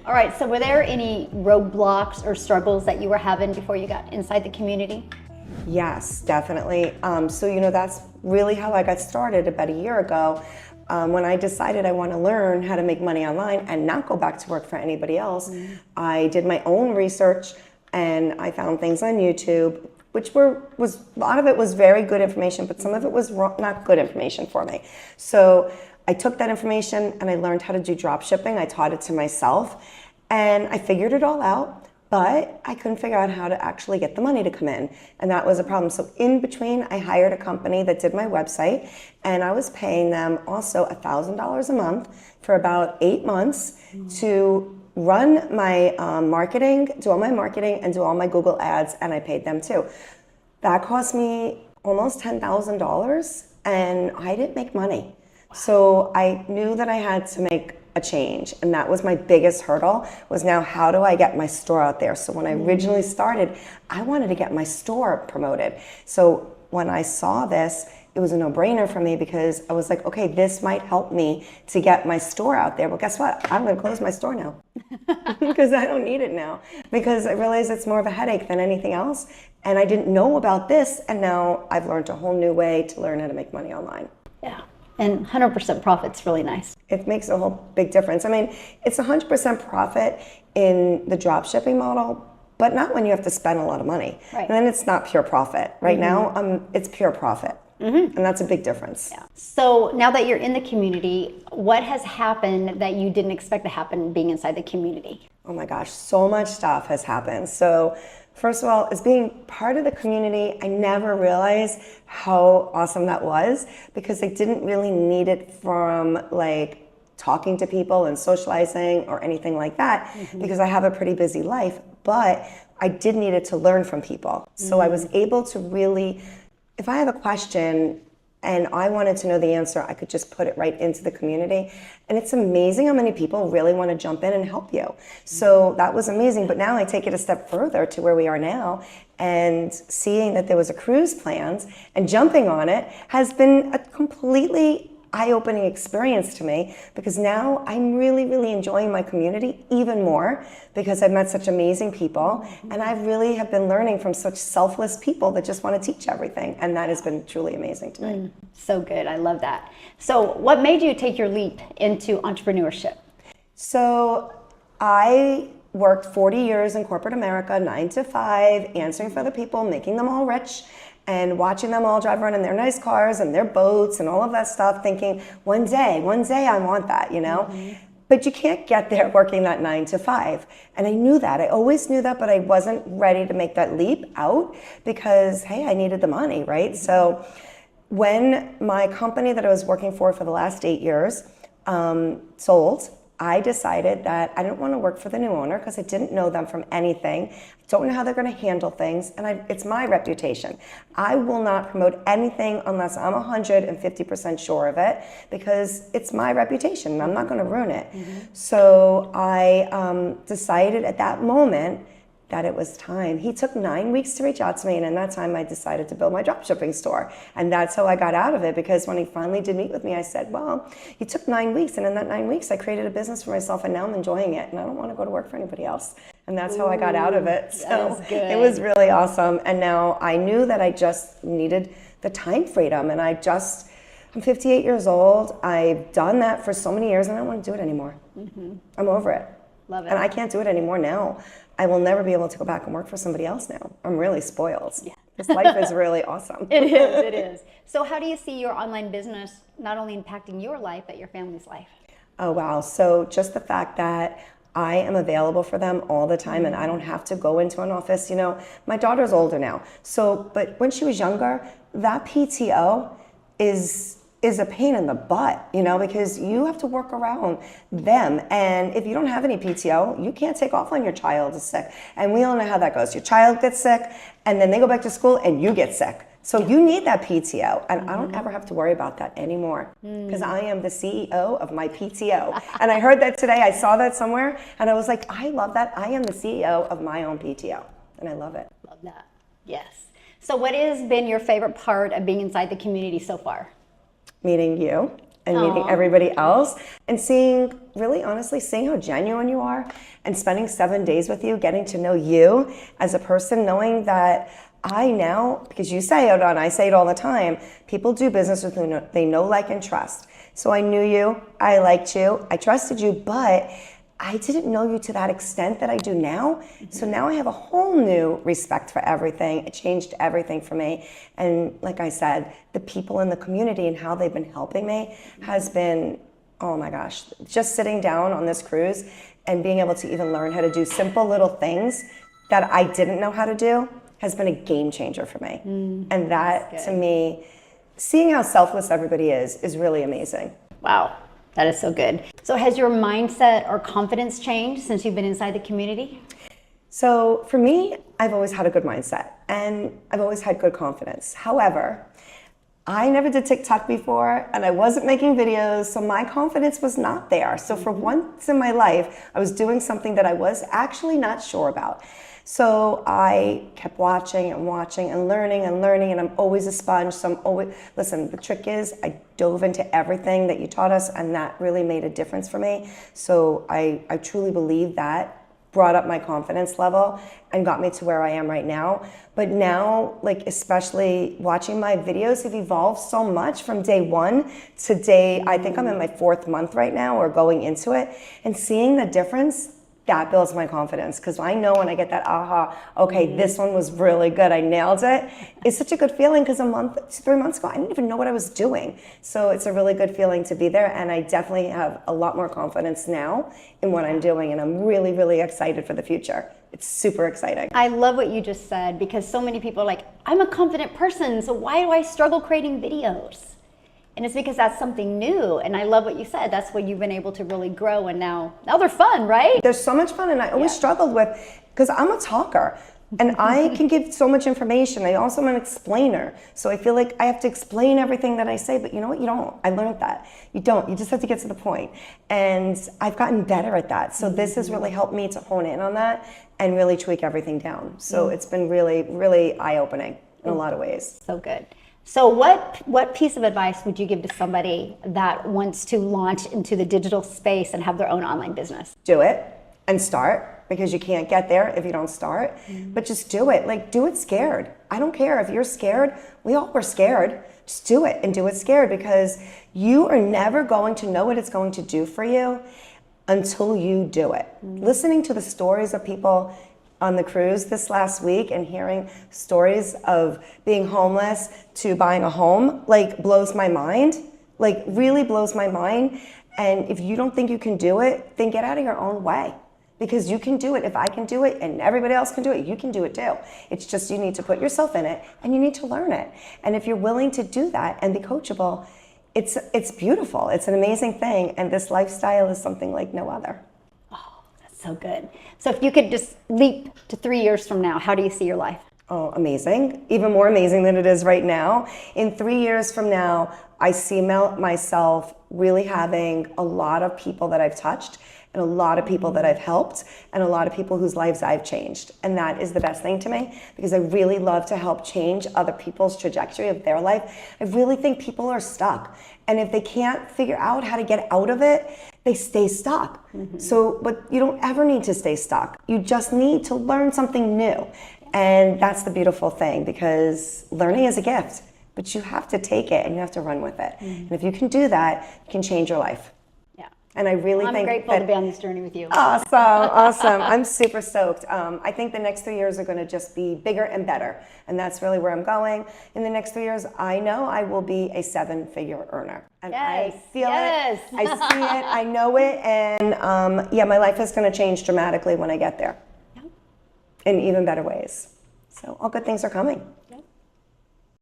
All right, so were there any roadblocks or struggles that you were having before you got inside the community? Yes, definitely. So that's really how I got started about a year ago. When I decided I want to learn how to make money online and not go back to work for anybody else, I did my own research and I found things on YouTube, which was a lot of it was very good information, but some of it was not good information for me. So I took that information and I learned how to do drop shipping. I taught it to myself and I figured it all out. But I couldn't figure out how to actually get the money to come in. And that was a problem. So in between, I hired a company that did my website and I was paying them also $1,000 a month for about 8 months to run my marketing, do all my marketing and do all my Google ads, and I paid them too. That cost me almost $10,000 and I didn't make money. So I knew that I had to make a change, and that was my biggest hurdle, was now how do I get my store out there? So when I originally started, I wanted to get my store promoted. So when I saw this, it was a no-brainer for me because I was like, okay, this might help me to get my store out there. But guess what? I'm going to close my store now because I don't need it now, because I realized it's more of a headache than anything else. And I didn't know about this, and now I've learned a whole new way to learn how to make money online. Yeah, and 100% profit's really nice. It makes a whole big difference. I mean, it's 100% profit in the drop shipping model, but not when you have to spend a lot of money. Right. And then it's not pure profit. Right now, it's pure profit. And that's a big difference. Yeah. So now that you're in the community, what has happened that you didn't expect to happen being inside the community? Oh my gosh, so much stuff has happened. So first of all, as being part of the community, I never realized how awesome that was because I didn't really need it from like talking to people and socializing or anything like that because I have a pretty busy life, but I did need it to learn from people. So I was able to really, if I have a question and I wanted to know the answer, I could just put it right into the community. And it's amazing how many people really want to jump in and help you. So that was amazing. But now I take it a step further to where we are now, and seeing that there was a cruise planned and jumping on it has been a completely eye-opening experience to me, because now I'm really, really enjoying my community even more because I've met such amazing people, and I really have been learning from such selfless people that just want to teach everything, and that has been truly amazing to me. So good, I love that. So what made you take your leap into entrepreneurship? So I worked 40 years in corporate America, 9 to 5, answering for the people, making them all rich, and watching them all drive around in their nice cars and their boats and all of that stuff, thinking, one day I want that, you know? But you can't get there working that 9 to 5. And I knew that. I always knew that, but I wasn't ready to make that leap out because, hey, I needed the money, right? So when my company that I was working for the last 8 years sold, I decided that I didn't want to work for the new owner because I didn't know them from anything. I don't know how they're going to handle things, and it's my reputation. I will not promote anything unless I'm 150% sure of it, because it's my reputation and I'm not going to ruin it. So I decided at that moment that it was time. He took 9 weeks to reach out to me, and in that time I decided to build my dropshipping store. And that's how I got out of it, because when he finally did meet with me, I said, well, he took 9 weeks, and in that 9 weeks I created a business for myself, and now I'm enjoying it, and I don't want to go to work for anybody else. And that's how I got out of it. So it was really awesome. And now I knew that I just needed the time freedom, and I'm 58 years old. I've done that for so many years, and I don't want to do it anymore. I'm over it. Love it. And I can't do it anymore now. I will never be able to go back and work for somebody else now. I'm really spoiled. Yeah. This life is really awesome. It is, it is. So how do you see your online business not only impacting your life, but your family's life? Oh, wow. So just the fact that I am available for them all the time, and I don't have to go into an office. You know, my daughter's older now. So, but when she was younger, that PTO is a pain in the butt, you know, because you have to work around them. And if you don't have any PTO, you can't take off when your child is sick. And we all know how that goes. Your child gets sick, and then they go back to school, and you get sick. So you need that PTO. And I don't ever have to worry about that anymore, because I am the CEO of my PTO. And I heard that today. I saw that somewhere, and I was like, I love that. I am the CEO of my own PTO, and I love it. Love that. Yes. So what has been your favorite part of being inside the community so far? Meeting you. and meeting Aw. everybody else and seeing, really honestly, seeing how genuine you are and spending 7 days with you, getting to know you as a person, knowing that I now, because you say it and I say it all the time, people do business with who they know, like, and trust. So I knew you, I liked you, I trusted you, but I didn't know you to that extent that I do now. So now I have a whole new respect for everything. It changed everything for me. And like I said, the people in the community and how they've been helping me has been, oh my gosh, just sitting down on this cruise and being able to even learn how to do simple little things that I didn't know how to do has been a game changer for me. And that, to me, seeing how selfless everybody is really amazing. Wow, that is so good. So has your mindset or confidence changed since you've been inside the community? So for me, I've always had a good mindset and I've always had good confidence. However, I never did TikTok before and I wasn't making videos, so my confidence was not there. So for once in my life, I was doing something that I was actually not sure about. So I kept watching and watching and learning, and I'm always a sponge. So I'm always, listen, the trick is I dove into everything that you taught us and that really made a difference for me. So I truly believe that brought up my confidence level and got me to where I am right now. But now, like, especially watching my videos have evolved so much from day one to day, I think I'm in my 4th month right now or going into it, and seeing the difference, that builds my confidence, because I know when I get that aha, okay, this one was really good, I nailed it. It's such a good feeling, because 3 months ago, I didn't even know what I was doing. So it's a really good feeling to be there, and I definitely have a lot more confidence now in what I'm doing, and I'm really, really excited for the future. It's super exciting. I love what you just said, because so many people are like, I'm a confident person, so why do I struggle creating videos? And it's because that's something new. And I love what you said. That's where you've been able to really grow. And now they're fun, right? They're so much fun. And I always struggled with, because I'm a talker and I can give so much information. I also am an explainer. So I feel like I have to explain everything that I say, but you know what? You don't. I learned that. You don't. You just have to get to the point. And I've gotten better at that. So this has really helped me to hone in on that and really tweak everything down. So it's been really, really eye-opening in a lot of ways. So good. So what piece of advice would you give to somebody that wants to launch into the digital space and have their own online business? Do it and start, because you can't get there if you don't start. But just do it. Like, do it scared. I don't care if you're scared. We all were scared. Just do it, and do it scared, because you are never going to know what it's going to do for you until you do it. Listening to the stories of people on the cruise this last week and hearing stories of being homeless to buying a home, like, blows my mind, like, really blows my mind. And if you don't think you can do it, then get out of your own way, because you can do it. If I can do it and everybody else can do it, you can do it too. It's just, you need to put yourself in it and you need to learn it. And if you're willing to do that and be coachable, it's beautiful. It's an amazing thing. And this lifestyle is something like no other. So good. So if you could just leap to 3 years from now, how do you see your life? Oh, amazing. Even more amazing than it is right now. In 3 years from now, I see myself really having a lot of people that I've touched and a lot of people that I've helped and a lot of people whose lives I've changed. And that is the best thing to me, because I really love to help change other people's trajectory of their life. I really think people are stuck. And if they can't figure out how to get out of it, they stay stuck. So, but you don't ever need to stay stuck. You just need to learn something new. And that's the beautiful thing, because learning is a gift, but you have to take it and you have to run with it. And if you can do that, you can change your life. Yeah. And I really I'm think grateful to be on this journey with you. Awesome. I'm super stoked. I think the next 3 years are going to just be bigger and better. And that's really where I'm going. In the next 3 years, I know I will be a 7-figure earner. And I feel it. I see it. I know it. And yeah, my life is going to change dramatically when I get there. In even better ways. So all good things are coming.